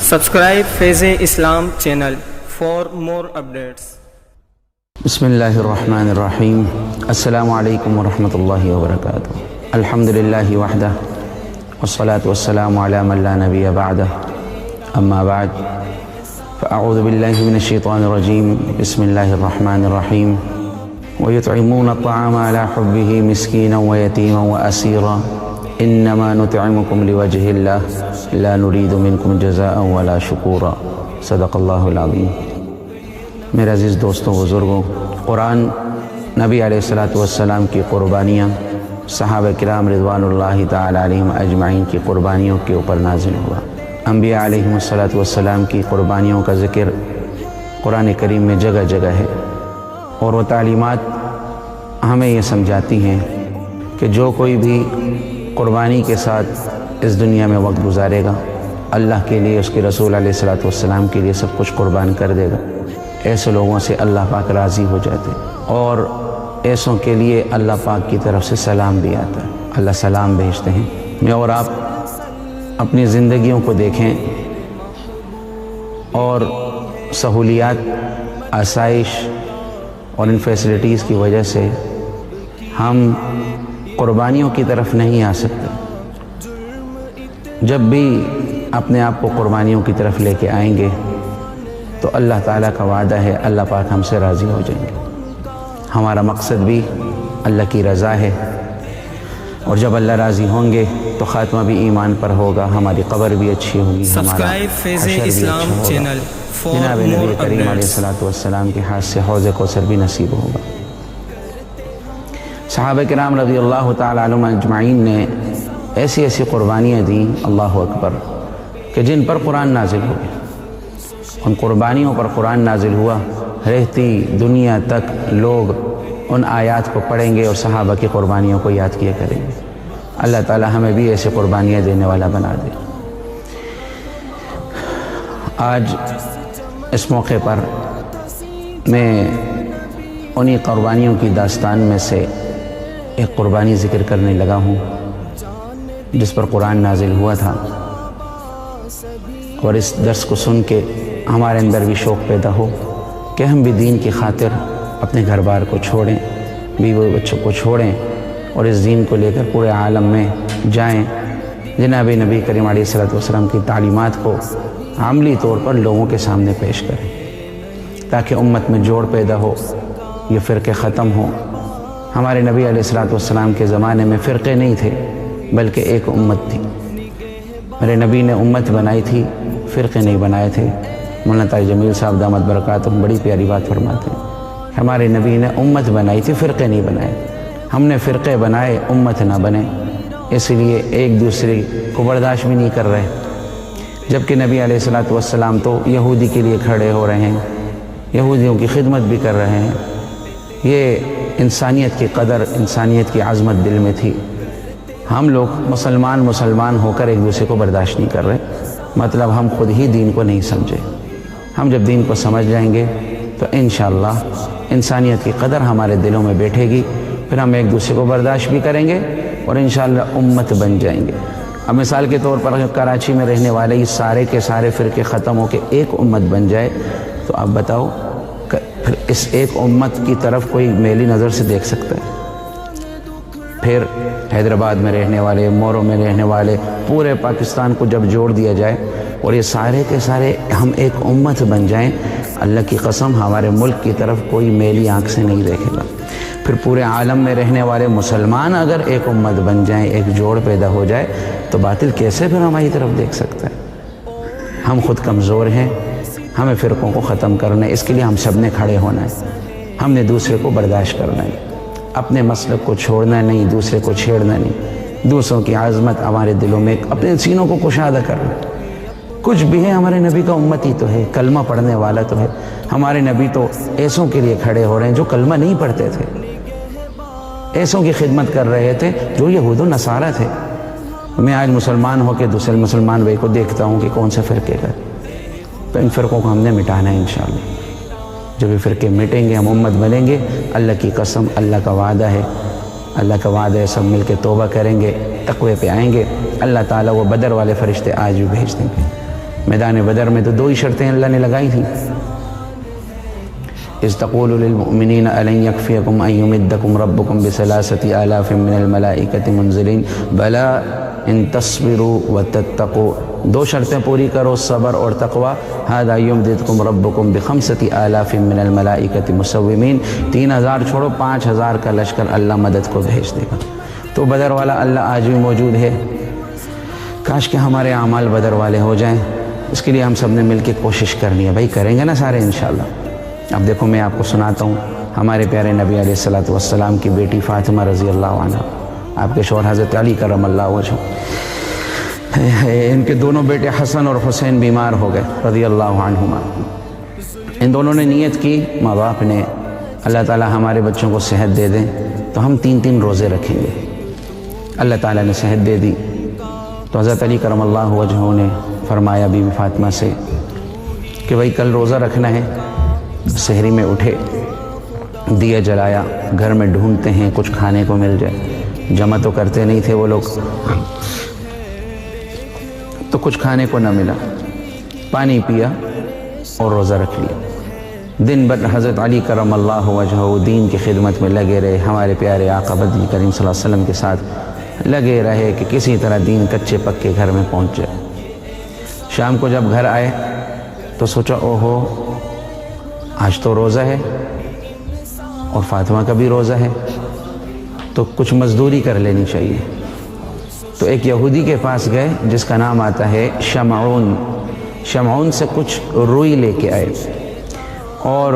Subscribe Faiz Islam channel for more updates. بسم اللہ الرحمن الرحیم السلام علیکم ورحمۃ اللہ وبرکاتہ الحمد للہ وحدہ والصلاة والسلام علی من لا نبی بعدہ اما بعد فاعوذ باللہ من الشیطان الرجیم بسم اللہ الرحمن الرحیم ويطعمون الطعام على حبه مسكينا ويتيما وأسيرا انما نطعمكم لوجه الله لا نريد منكم جزاء ولا شکورا صدق اللہ العظیم۔ میرے عزیز دوستوں بزرگوں، قرآن نبی علیہ السلام کی قربانیاں، صحابہ کرام رضوان اللہ تعالی علیہم اجمعین کی قربانیوں کے اوپر نازل ہوا۔ انبیاء علیہم السلام کی قربانیوں کا ذکر قرآن کریم میں جگہ جگہ ہے، اور وہ تعلیمات ہمیں یہ سمجھاتی ہیں کہ جو کوئی بھی قربانی کے ساتھ اس دنیا میں وقت گزارے گا، اللہ کے لیے، اس کے رسول علیہ السلام کے لیے سب کچھ قربان کر دے گا، ایسے لوگوں سے اللہ پاک راضی ہو جاتے، اور ایسوں کے لیے اللہ پاک کی طرف سے سلام بھی آتا ہے، اللہ سلام بھیجتے ہیں۔ میں اور آپ اپنی زندگیوں کو دیکھیں، اور سہولیات، آسائش اور ان فیسلٹیز کی وجہ سے ہم قربانیوں کی طرف نہیں آ سکتے۔ جب بھی اپنے آپ کو قربانیوں کی طرف لے کے آئیں گے تو اللہ تعالیٰ کا وعدہ ہے اللہ پاک ہم سے راضی ہو جائیں گے۔ ہمارا مقصد بھی اللہ کی رضا ہے، اور جب اللہ راضی ہوں گے تو خاتمہ بھی ایمان پر ہوگا، ہماری قبر بھی اچھی ہوگی، ہمارا حشر بھی اچھا ہوگا، جناب نبی کریم علیہ السلام کے ہاتھ سے حوض کوثر بھی نصیب ہوگا۔ صحابہ کرام رضی اللہ تعالی عنہم اجمعین نے ایسی ایسی قربانیاں دیں، اللہ اکبر، کہ جن پر قرآن نازل ہو گیا۔ ان قربانیوں پر قرآن نازل ہوا، رہتی دنیا تک لوگ ان آیات کو پڑھیں گے اور صحابہ کی قربانیوں کو یاد کیا کریں گے۔ اللہ تعالی ہمیں بھی ایسی قربانیاں دینے والا بنا دے۔ آج اس موقع پر میں انہی قربانیوں کی داستان میں سے ایک قربانی ذکر کرنے لگا ہوں جس پر قرآن نازل ہوا تھا، اور اس درس کو سن کے ہمارے اندر بھی شوق پیدا ہو کہ ہم بھی دین کی خاطر اپنے گھر بار کو چھوڑیں، بیوی بچوں کو چھوڑیں، اور اس دین کو لے کر پورے عالم میں جائیں، جناب نبی کریم علیہ السلام کی تعلیمات کو عملی طور پر لوگوں کے سامنے پیش کریں، تاکہ امت میں جوڑ پیدا ہو، یہ فرقے ختم ہوں۔ ہمارے نبی علیہ السلام کے زمانے میں فرقے نہیں تھے، بلکہ ایک امت تھی۔ میرے نبی نے امت بنائی تھی، فرقے نہیں بنائے تھے۔ مولانا طاہر جمیل صاحب دامت برکاتہم بڑی پیاری بات فرماتے ہیں، ہمارے نبی نے امت بنائی تھی، فرقے نہیں بنائے۔ ہم نے فرقے بنائے، امت نہ بنے، اس لیے ایک دوسرے کو برداشت بھی نہیں کر رہے۔ جبکہ نبی علیہ السلام تو یہودی کے لیے کھڑے ہو رہے ہیں، یہودیوں کی خدمت بھی کر رہے ہیں۔ یہ انسانیت کی قدر، انسانیت کی عظمت دل میں تھی۔ ہم لوگ مسلمان ہو کر ایک دوسرے کو برداشت نہیں کر رہے، مطلب ہم خود ہی دین کو نہیں سمجھے۔ ہم جب دین کو سمجھ جائیں گے تو انشاءاللہ انسانیت کی قدر ہمارے دلوں میں بیٹھے گی، پھر ہم ایک دوسرے کو برداشت بھی کریں گے، اور انشاءاللہ امت بن جائیں گے۔ اب مثال کے طور پر کراچی میں رہنے والے یہ سارے کے سارے فرقے ختم ہو کے ایک امت بن جائے، تو آپ بتاؤ پھر اس ایک امت کی طرف کوئی میلی نظر سے دیکھ سکتا ہے؟ پھر حیدرآباد میں رہنے والے، مورو میں رہنے والے، پورے پاکستان کو جب جوڑ دیا جائے اور یہ سارے کے سارے ہم ایک امت بن جائیں، اللہ کی قسم ہمارے ملک کی طرف کوئی میلی آنکھ سے نہیں دیکھے گا۔ پھر پورے عالم میں رہنے والے مسلمان اگر ایک امت بن جائیں، ایک جوڑ پیدا ہو جائے، تو باطل کیسے پھر ہماری طرف دیکھ سکتا ہے؟ ہم خود کمزور ہیں، ہمیں فرقوں کو ختم کرنا ہے، اس کے لیے ہم سب نے کھڑے ہونا ہے۔ ہم نے دوسرے کو برداشت کرنا ہے، اپنے مسلک کو چھوڑنا نہیں، دوسرے کو چھیڑنا نہیں، دوسروں کی عظمت ہمارے دلوں میں، اپنے سینوں کو کشادہ کرنا۔ کچھ بھی ہے، ہمارے نبی کا امتی تو ہے، کلمہ پڑھنے والا تو ہے۔ ہمارے نبی تو ایسوں کے لیے کھڑے ہو رہے ہیں جو کلمہ نہیں پڑھتے تھے، ایسوں کی خدمت کر رہے تھے جو یہود و نصارہ تھے۔ میں آج مسلمان ہو کے دوسرے مسلمان بھائی کو دیکھتا ہوں کہ کون سے فرقے کا، تو ان فرقوں کو ہم نے مٹانا ہے انشاءاللہ۔ جب یہ فرقے مٹیں گے، ہم امت بنیں گے۔ اللہ کی قسم، اللہ کا وعدہ ہے، سب مل کے توبہ کریں گے، تقوی پہ آئیں گے، اللہ تعالیٰ وہ بدر والے فرشتے آج بھی بھیج دیں گے۔ میدان بدر میں تو 2 ہی شرطیں اللہ نے لگائی تھیں. اذ تقول للمؤمنین ألن يكفيكم أن يمدكم ربكم بثلاثة آلاف من الملائكة منزلین بلا ان تصبروا وتتقوا. 2 شرطیں پوری کرو، صبر اور تقوی. هذا يمددكم ربكم بخمسة آلاف من الملائكة مسومین. 3000 چھوڑو، 5000 کا لشکر اللہ مدد کو بھیج دے گا. تو بدر والا اللہ آج بھی موجود ہے. کاش کہ ہمارے اعمال بدر والے ہو جائیں. اس کے لیے ہم سب نے مل کے کوشش کرنی ہے. بھائی کریں گے نا سارے انشاءاللہ. اب دیکھو میں آپ کو سناتا ہوں ہمارے پیارے نبی علیہ الصلوۃ والسلام کی بیٹی فاطمہ رضی اللہ عنہ، آپ کے شوہر حضرت علی کرم اللہ وجہ، ان کے دونوں بیٹے حسن اور حسین بیمار ہو گئے رضی اللہ عنہما. ان دونوں نے نیت کی، ماں باپ نے، اللہ تعالیٰ ہمارے بچوں کو صحت دے دیں تو ہم 3 روزے رکھیں گے. اللہ تعالیٰ نے صحت دے دی تو حضرت علی کرم اللہ وجہ نے فرمایا بی بی فاطمہ سے کہ بھائی کل روزہ رکھنا ہے. سحری میں اٹھے، دیا جلایا، گھر میں ڈھونڈتے ہیں کچھ کھانے کو مل جائے. جمع تو کرتے نہیں تھے وہ لوگ، تو کچھ کھانے کو نہ ملا. پانی پیا اور روزہ رکھ لیا. دن بھر حضرت علی کرم اللہ وجہ دین کی خدمت میں لگے رہے. ہمارے پیارے آقا بدری کریم صلی اللہ علیہ وسلم کے ساتھ لگے رہے کہ کسی طرح دین کچے پکے گھر میں پہنچ جائے. شام کو جب گھر آئے تو سوچا اوہو آج تو روزہ ہے اور فاطمہ کا بھی روزہ ہے، تو کچھ مزدوری کر لینی چاہیے. تو ایک یہودی کے پاس گئے جس کا نام آتا ہے شمعون. شمعون سے کچھ روئی لے کے آئے اور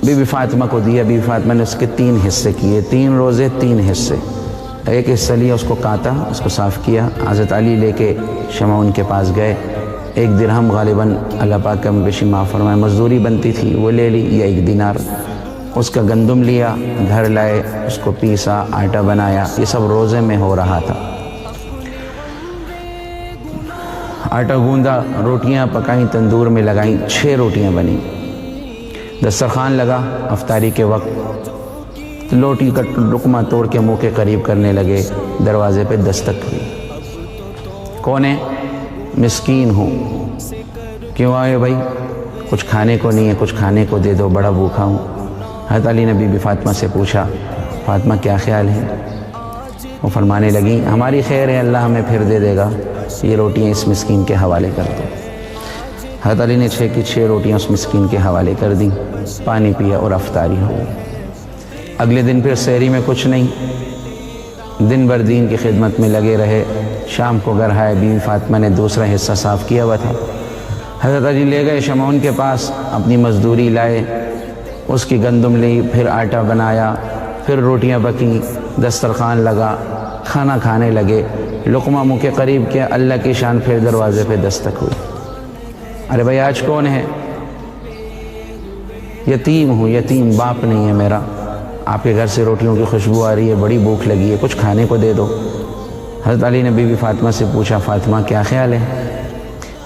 بی بی فاطمہ کو دیا. بی بی فاطمہ نے اس کے 3 حصے کیے، 3 روزے 3 حصے. ایک حصہ لیا، اس کو کاٹا، اس کو صاف کیا. حضرت علی لے کے شمعون کے پاس گئے. 1 درہم غالباً اللہ پاک کا بیشی معاف فرمائے مزدوری بنتی تھی، وہ لے لی، یا 1 دینار. اس کا گندم لیا، گھر لائے، اس کو پیسا، آٹا بنایا. یہ سب روزے میں ہو رہا تھا. آٹا گوندا، روٹیاں پکائیں، تندور میں لگائیں. 6 روٹیاں بنیں. دسترخوان لگا. افطاری کے وقت لوٹی کا لقمہ توڑ کے منہ کے قریب کرنے لگے. دروازے پہ دستک ہوئی. کون ہے؟ مسکین ہوں. کیوں آئے بھائی؟ کچھ کھانے کو نہیں ہے، کچھ کھانے کو دے دو، بڑا بھوکا ہوں. حضرت علی نے بی بی فاطمہ سے پوچھا فاطمہ کیا خیال ہے؟ وہ فرمانے لگیں ہماری خیر ہے، اللہ ہمیں پھر دے دے گا، یہ روٹیاں اس مسکین کے حوالے کر دو. حضرت علی نے 6 کی 6 روٹیاں اس مسکین کے حوالے کر دیں. پانی پیا اور افطاری ہو گئی. اگلے دن پھر سحری میں کچھ نہیں. دن بھر دین کی خدمت میں لگے رہے. شام کو گھر آئے. بی بی فاطمہ نے دوسرا حصہ صاف کیا ہوا تھا. حضرت علی لے گئے شمعون کے پاس، اپنی مزدوری لائے، اس کی گندم لی، پھر آٹا بنایا، پھر روٹیاں پکیں، دسترخوان لگا، کھانا کھانے لگے. لقمہ منہ کے قریب کیا، اللہ کی شان، پھر دروازے پہ دستک ہوئی. ارے بھائی آج کون ہے؟ یتیم ہوں، یتیم، باپ نہیں ہے میرا. آپ کے گھر سے روٹیوں کی خوشبو آ رہی ہے، بڑی بھوک لگی ہے، کچھ کھانے کو دے دو. حضرت علی نے بی بی فاطمہ سے پوچھا فاطمہ کیا خیال ہے؟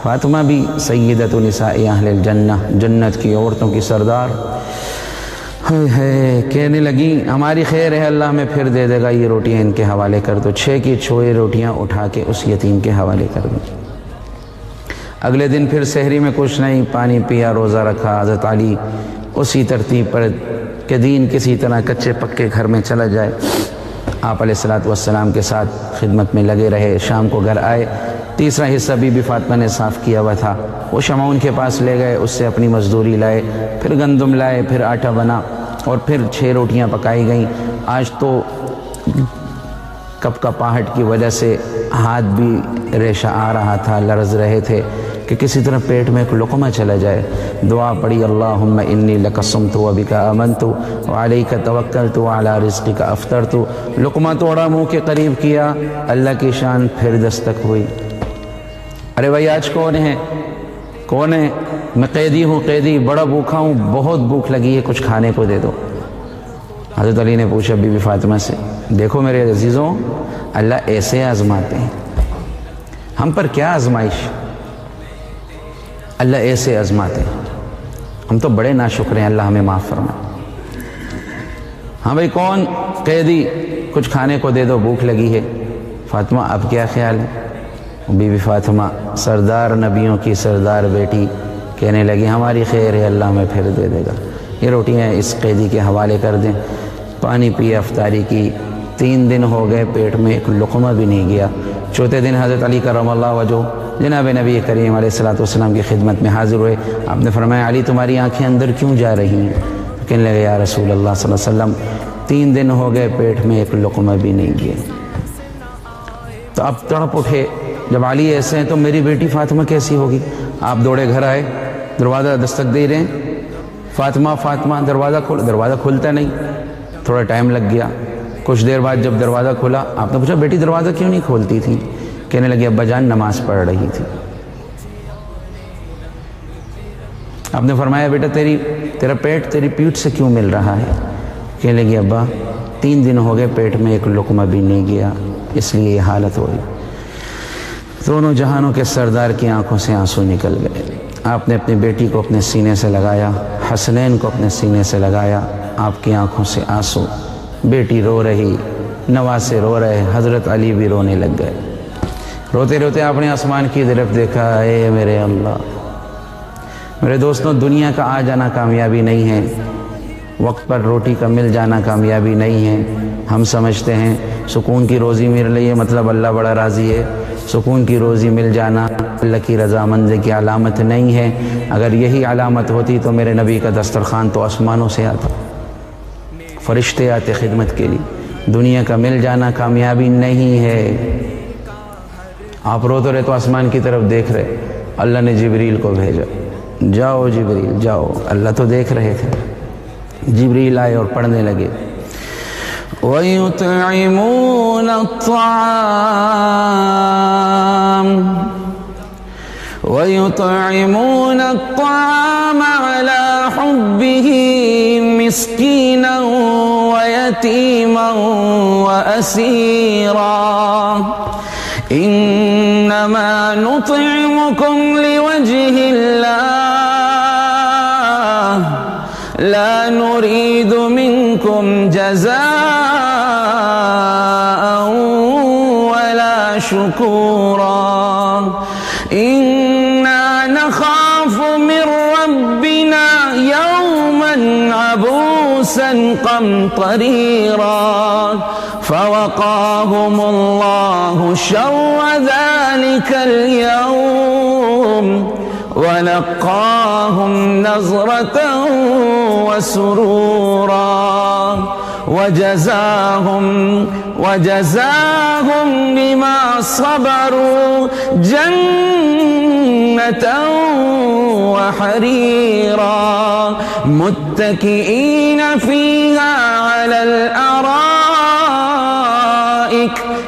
فاطمہ بھی سیدۃ نساء اہل الجنہ، جنت کی عورتوں کی سردار، کہنے لگی ہماری خیر ہے، اللہ ہمیں پھر دے دے گا، یہ روٹیاں ان کے حوالے کر دو. 6 کی 6 روٹیاں اٹھا کے اس یتیم کے حوالے کر دو. اگلے دن پھر سحری میں کچھ نہیں، پانی پیا، روزہ رکھا. حضرت علی اسی ترتیب پر کہ دین کسی طرح کچے پکے گھر میں چلا جائے، آپ علیہ الصلوۃ والسلام کے ساتھ خدمت میں لگے رہے. شام کو گھر آئے. تیسرا حصہ بی بی فاطمہ نے صاف کیا ہوا تھا، وہ شمعون کے پاس لے گئے، اس سے اپنی مزدوری لائے، پھر گندم لائے، پھر آٹا بنا اور پھر 6 روٹیاں پکائی گئیں. آج تو کپ کا پاہٹ کی وجہ سے ہاتھ بھی ریشہ آ رہا تھا، لرز رہے تھے کہ کسی طرح پیٹ میں ایک لقمہ چلا جائے. دعا پڑھی اللہم انی لک صمت و بک آمنت وعلیک توکلت وعلی رزقک افطرت. لقمہ توڑا، منہ کے قریب کیا، اللہ کی شان، پھر دستک ہوئی. ارے بھائی آج کون ہے؟ کون ہے؟ میں قیدی ہوں، قیدی، بڑا بھوکا ہوں، بہت بھوک لگی ہے، کچھ کھانے کو دے دو. حضرت علی نے پوچھا بی بی فاطمہ سے دیکھو میرے عزیزوں، اللہ ایسے آزماتے ہیں. ہم پر کیا آزمائش، اللہ ایسے آزماتے ہیں. ہم تو بڑے ناشکر ہیں، اللہ ہمیں معاف فرمائے. ہاں بھائی کون؟ قیدی، کچھ کھانے کو دے دو، بھوک لگی ہے. فاطمہ اب کیا خیال ہے؟ بی بی فاطمہ سردار نبیوں کی سردار بیٹی کہنے لگی ہماری خیر ہے، اللہ میں پھر دے دے گا، یہ روٹیاں اس قیدی کے حوالے کر دیں۔ پانی پی، افطاری کی، 3 دن ہو گئے، پیٹ میں ایک لقمہ بھی نہیں گیا۔ چوتھے دن حضرت علی کرم اللہ وجہہ جناب نبی کریم علیہ السلام کی خدمت میں حاضر ہوئے۔ آپ نے فرمایا علی تمہاری آنکھیں اندر کیوں جا رہی ہیں؟ کہنے لگے یا رسول اللہ صلی اللہ علیہ وسلم 3 دن ہو گئے، پیٹ میں ایک لقمہ بھی نہیں گیا۔ تو اب تڑپ اٹھے، جب علی ایسے ہیں تو میری بیٹی فاطمہ کیسی ہوگی؟ آپ دوڑے گھر آئے، دروازہ دستک دے رہے ہیں، فاطمہ فاطمہ، دروازہ کھلتا نہیں، تھوڑا ٹائم لگ گیا۔ کچھ دیر بعد جب دروازہ کھلا، آپ نے پوچھا بیٹی دروازہ کیوں نہیں کھولتی تھی؟ کہنے لگی ابا جان نماز پڑھ رہی تھی۔ آپ نے فرمایا بیٹا تیرا پیٹ تیری پیٹھ سے کیوں مل رہا ہے؟ کہنے لگی ابا 3 دن ہو گئے، پیٹ میں ایک لقمہ بھی نہیں گیا، اس لیے یہ حالت ہوئی۔ دونوں جہانوں کے سردار کی آنکھوں سے آنسو نکل گئے۔ آپ نے اپنی بیٹی کو اپنے سینے سے لگایا، حسنین کو اپنے سینے سے لگایا، آپ کی آنکھوں سے آنسو۔ بیٹی رو رہی، نواسے رو رہے، حضرت علی بھی رونے لگ گئے۔ روتے روتے آپ نے آسمان کی طرف دیکھا، اے میرے اللہ۔ میرے دوستوں، دنیا کا آ جانا کامیابی نہیں ہے، وقت پر روٹی کا مل جانا کامیابی نہیں ہے۔ ہم سمجھتے ہیں سکون کی روزی مل رہی ہے مطلب اللہ بڑا راضی ہے۔ سکون کی روزی مل جانا اللہ کی رضامندی کی علامت نہیں ہے۔ اگر یہی علامت ہوتی تو میرے نبی کا دسترخوان تو آسمانوں سے آتا، فرشتے آتے خدمت کے لیے۔ دنیا کا مل جانا کامیابی نہیں ہے۔ آپ روتے رہے تو آسمان کی طرف دیکھ رہے، اللہ نے جبریل کو بھیجا، جاؤ جبریل جاؤ۔ اللہ تو دیکھ رہے تھے، جبریل آئے اور پڑھنے لگے وَيُطْعِمُونَ الطَّعَامَ عَلَى حُبِّهِ مِسْكِينًا وَيَتِيمًا وَأَسِيرًا إِنَّمَا نُطْعِمُكُمْ لِوَجْهِ اللَّهِ لَا نُرِيدُ مِنكُمْ جَزَاءً وَلَا شُكُورًا إِنَّا نَخَافُ مِن رَّبِّنَا يَوْمًا عَبُوسًا قَمْطَرِيرًا فَوَقَاهُمُ اللَّهُ شَرَّ ذَلِكَ الْيَوْمِ وَلَقَّاهُمْ نَضْرَةً وَسُرُورًا وَجَزَاهُمْ بِمَا صَبَرُوا جَنَّةً وَحَرِيرًا مُتَّكِئِينَ فِيهَا عَلَى الْأَرَائِكِ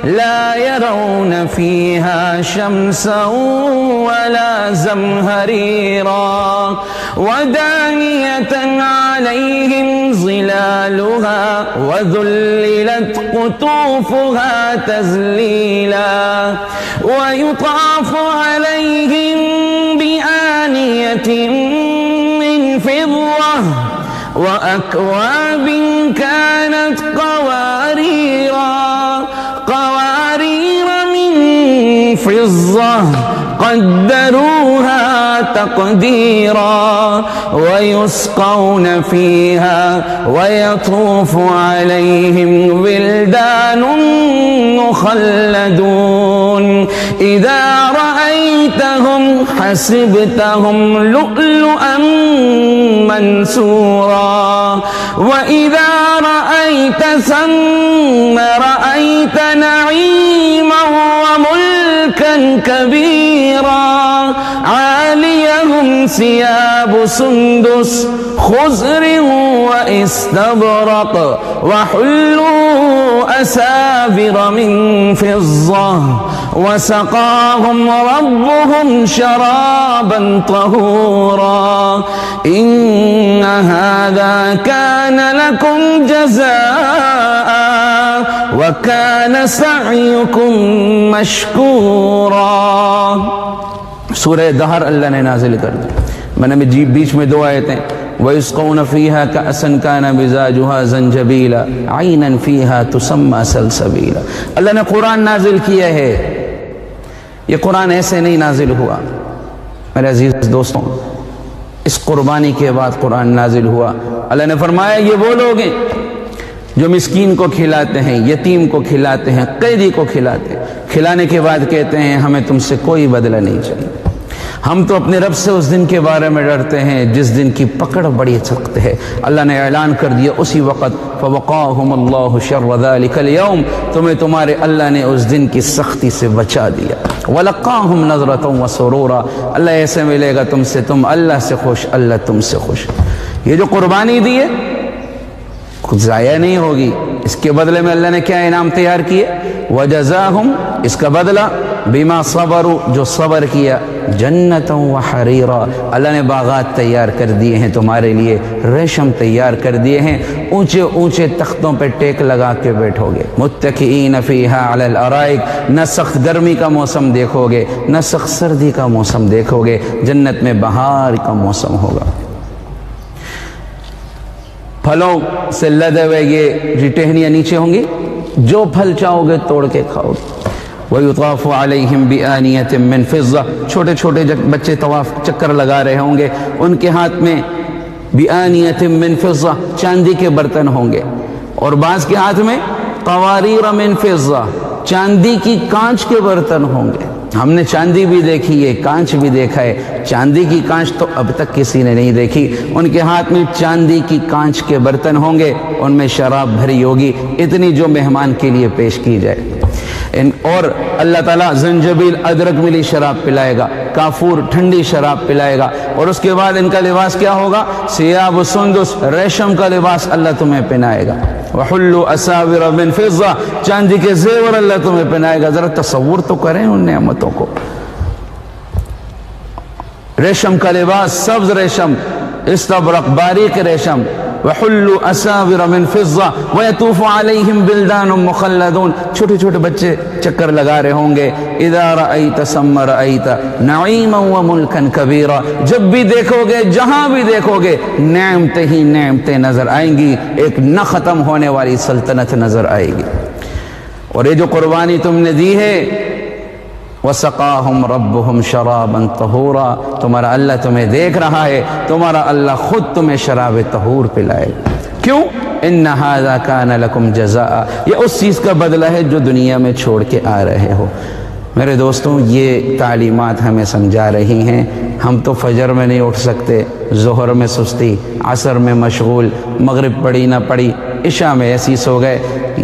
لَا يَرَوْنَ فِيهَا شَمْسًا وَلَا زَمْهَرِيرًا وَدَانِيَةً عَلَيْهِمْ ظِلَالُهَا وَذُلِّلَتْ قُطُوفُهَا تَذْلِيلًا وَيُطَافُ عَلَيْهِمْ بِآنِيَةٍ مِّنْ فِضَّةٍ وَأَكْوَابٍ كَانَتْ قوارير من فضة قدروها تقديرا ويسقون فيها ويطوف عليهم ولدان مخلدون إذا رأيتهم حسبتهم لؤلؤا منثورا وإذا رأيت ثم رأيت نعيما وملكا كبيرا عاليهم ثياب سندس خضر واستبرق وحلوا أساور من فضة وسقاهم ربهم شرابا طهورا إن هذا كان لكم جزاء وكان سعيكم مشكورا۔ سورہ دہر اللہ نے نازل کر دی۔ میں نے بیچ میں 2 آیتیں وَيُسْقَوْنَ فِيهَا كَأْسًا كَانَ مِزَاجُهَا زَنْجَبِيلًا عَيْنًا فِيهَا تُسَمَّى سَلْسَبِيلًا۔ اللہ نے قرآن نازل کیا ہے، یہ قرآن ایسے نہیں نازل ہوا میرے عزیز دوستوں، اس قربانی کے بعد قرآن نازل ہوا۔ اللہ نے فرمایا یہ وہ لوگ ہیں جو مسکین کو کھلاتے ہیں، یتیم کو کھلاتے ہیں، قیدی کو کھلاتے ہیں، کھلانے کے بعد کہتے ہیں ہمیں تم سے کوئی بدلہ نہیں چاہیے۔ ہم تو اپنے رب سے اس دن کے بارے میں ڈرتے ہیں جس دن کی پکڑ بڑی سخت ہے۔ اللہ نے اعلان کر دیا اسی وقت فوقاہم اللہ شر ذلک اليوم، تمہیں تمہارے اللہ نے اس دن کی سختی سے بچا دیا۔ ولقاہم نظرۃ وسرورا، اللہ ایسے ملے گا تم سے، تم اللہ سے خوش، اللہ تم سے خوش۔ یہ جو قربانی دی ہے کچھ ضائع نہیں ہوگی، اس کے بدلے میں اللہ نے کیا انعام تیار کیے؟ وجزاہم، اس کا بدلہ بما صبروا، جو صبر کیا، جنتا وحریرا، اللہ نے باغات تیار کر دیے ہیں تمہارے لیے، ریشم تیار کر دیے ہیں، اونچے اونچے تختوں پہ ٹیک لگا کے بیٹھو گے، متکئین فیہا علی الارائک، نہ سخت گرمی کا موسم دیکھو گے نہ سخت سردی کا موسم دیکھو گے، جنت میں بہار کا موسم ہوگا۔ پھلوں سے لدے ہوئے یہ ٹہنیاں نیچے ہوں گی، جو پھل چاہو گے توڑ کے کھاؤ گے۔ وَيُطَافُ عَلَيْهِمْ بِآنِيَةٍ مِّن فِضَّةٍ، چھوٹے چھوٹے بچے طواف چکر لگا رہے ہوں گے، ان کے ہاتھ میں بِآنِيَةٍ مِّن فِضَّةٍ، چاندی کے برتن ہوں گے، اور بعض کے ہاتھ میں قواریر من فضہ، چاندی کی کانچ کے برتن ہوں گے۔ ہم نے چاندی بھی دیکھی ہے، کانچ بھی دیکھا ہے، چاندی کی کانچ تو اب تک کسی نے نہیں دیکھی۔ ان کے ہاتھ میں چاندی کی کانچ کے برتن ہوں گے، ان میں شراب بھری ہوگی، اتنی جو مہمان کے لیے پیش کی جائے۔ اور اللہ تعالیٰ زنجبیل ادرک ملی شراب پلائے گا، کافور ٹھنڈی شراب پلائے گا، اور اس کے بعد ان کا لباس کیا ہوگا؟ ثیاب سندس، ریشم کا لباس اللہ تمہیں پہنائے گا۔ وحلوا اساور من فضہ، چاندی کے زیور اللہ تمہیں پہنائے گا۔ ذرا تصور تو کریں ان نعمتوں کو۔ ریشم کا لباس، سبز ریشم، استبرق باریک ریشم۔ وحلوا اساور من فضہ ويطوف عليهم بلدان مخلدون، چھوٹے چھوٹے بچے چکر لگا رہے ہوں گے۔ اذا رأيت ثم رأيت نعيما وملكا كبيرا، جب بھی دیکھو گے، جہاں بھی دیکھو گے، نعمتیں ہی نعمتیں نظر آئیں گی، ایک نہ ختم ہونے والی سلطنت نظر آئے گی۔ اور یہ جو قربانی تم نے دی ہے، وَسَقَاهُمْ رَبُّهُمْ شَرَابًا طَهُورًا، تمہارا اللہ تمہیں دیکھ رہا ہے، تمہارا اللہ خود تمہیں شراب طہور پلائے۔ کیوں؟ إِنَّ هَذَا كَانَ لَكُمْ جَزَاءً، یہ اس چیز کا بدلہ ہے جو دنیا میں چھوڑ کے آ رہے ہو۔ میرے دوستوں، یہ تعلیمات ہمیں سمجھا رہی ہیں۔ ہم تو فجر میں نہیں اٹھ سکتے، ظہر میں سستی، عصر میں مشغول، مغرب پڑھی نہ پڑھی، عشاء میں ایسی سو گئے،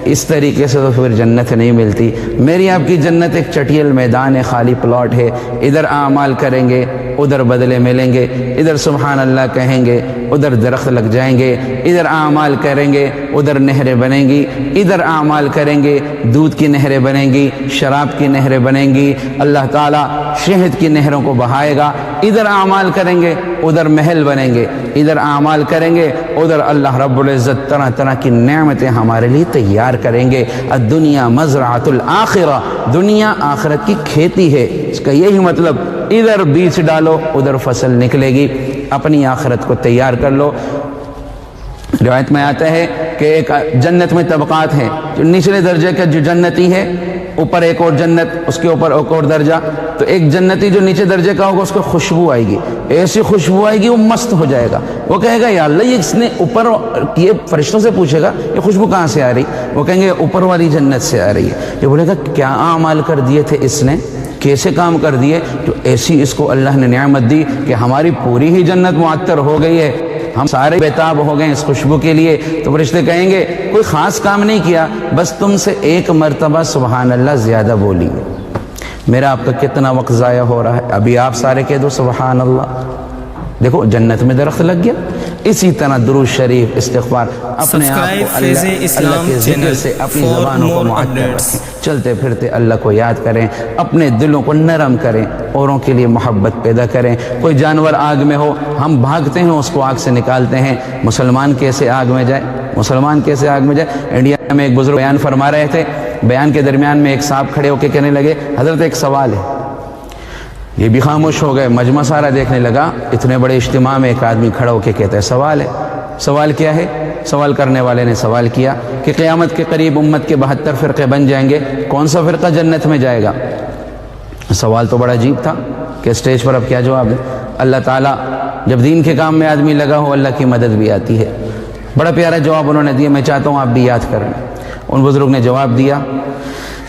اس طریقے سے تو پھر جنت نہیں ملتی۔ میری آپ کی جنت ایک چٹیل میدان ہے، خالی پلاٹ ہے، ادھر اعمال کریں گے ادھر بدلے ملیں گے، ادھر سبحان اللہ کہیں گے ادھر درخت لگ جائیں گے، ادھر اعمال کریں گے ادھر نہریں بنیں گی، ادھر اعمال کریں گے دودھ کی نہریں بنیں گی، شراب کی نہریں بنیں گی، اللہ تعالیٰ شہد کی نہروں کو بہائے گا۔ ادھر اعمال کریں گے ادھر محل بنیں گے، ادھر اعمال کریں گے ادھر اللہ رب العزت طرح طرح کی نعمتیں ہمارے لیے تیار کریں گے۔ الدنیا مزرعۃ الآخرہ، دنیا آخرت کی کھیتی ہے۔ اس کا یہی مطلب ادھر بیج ڈالو ادھر فصل نکلے گی، اپنی آخرت کو تیار کر لو۔ روایت میں آتا ہے کہ ایک جنت میں طبقات ہیں، جو نچلے درجے کا جو جنتی ہے، اوپر ایک اور جنت، اس کے اوپر ایک اور درجہ، تو ایک جنتی جو نیچے درجے کا ہوگا اس کو خوشبو آئے گی، ایسی خوشبو آئے گی وہ مست ہو جائے گا۔ وہ کہے گا یا اللہ یہ اس نے اوپر، یہ فرشتوں سے پوچھے گا یہ خوشبو کہاں سے آ رہی؟ وہ کہیں گے اوپر والی جنت سے آ رہی ہے۔ یہ بولے گا کیا اعمال کر دیے تھے اس نے، کیسے کام کر دیے جو ایسی اس کو اللہ نے نعمت دی کہ ہماری پوری ہی جنت معطر ہو گئی ہے، ہم سارے بیتاب ہو گئے اس خوشبو کے لیے۔ تو فرشتے کہیں گے کوئی خاص کام نہیں کیا، بس تم سے ایک مرتبہ سبحان اللہ زیادہ بولی ہے۔ میرا آپ کا کتنا وقت ضائع ہو رہا ہے، ابھی آپ سارے کہہ دو سبحان اللہ، دیکھو جنت میں درخت لگ گیا۔ اسی طرح درود شریف، استغفار، اپنے آپ کو اللہ کے ذکر سے اپنی زبانوں کو معطر رکھیں، چلتے پھرتے اللہ کو یاد کریں، اپنے دلوں کو نرم کریں، اوروں کے لیے محبت پیدا کریں۔ کوئی جانور آگ میں ہو، ہم بھاگتے ہیں اس کو آگ سے نکالتے ہیں، مسلمان کیسے آگ میں جائے؟ مسلمان کیسے آگ میں جائے؟ انڈیا میں ایک بزرگ بیان فرما رہے تھے، بیان کے درمیان میں ایک صاحب کھڑے ہو کے کہنے لگے حضرت ایک سوال ہے۔ یہ بھی خاموش ہو گئے، مجمع سارا دیکھنے لگا، اتنے بڑے اجتماع میں ایک آدمی کھڑا ہو کے کہتا ہے سوال ہے۔ سوال کیا ہے؟ سوال کرنے والے نے سوال کیا کہ قیامت کے قریب امت کے 72 فرقے بن جائیں گے، کون سا فرقہ جنت میں جائے گا؟ سوال تو بڑا عجیب تھا کہ اسٹیج پر اب کیا جواب دیں. اللہ تعالیٰ جب دین کے کام میں آدمی لگا ہو اللہ کی مدد بھی آتی ہے. بڑا پیارا جواب انہوں نے دیا, میں چاہتا ہوں آپ بھی یاد کریں. ان بزرگ نے جواب دیا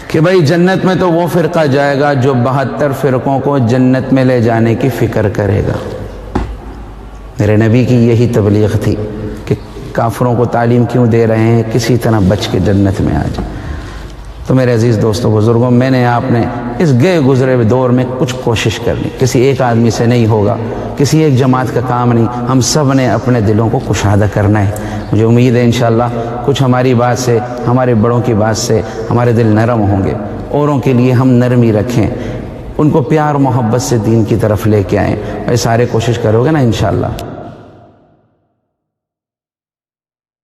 کہ بھائی جنت میں تو وہ فرقہ جائے گا جو 72 فرقوں کو جنت میں لے جانے کی فکر کرے گا. میرے نبی کی یہی تبلیغ تھی کہ کافروں کو تعلیم کیوں دے رہے ہیں, کسی طرح بچ کے جنت میں آ جائیں. تو میرے عزیز دوستوں بزرگوں, میں نے آپ نے اس گئے گزرے دور میں کچھ کوشش کرنی, کسی ایک آدمی سے نہیں ہوگا, کسی ایک جماعت کا کام نہیں, ہم سب نے اپنے دلوں کو کشادہ کرنا ہے. مجھے امید ہے انشاءاللہ کچھ ہماری بات سے, ہمارے بڑوں کی بات سے ہمارے دل نرم ہوں گے. اوروں کے لیے ہم نرمی رکھیں, ان کو پیار محبت سے دین کی طرف لے کے آئیں. اور سارے کوشش کرو گے نا انشاءاللہ.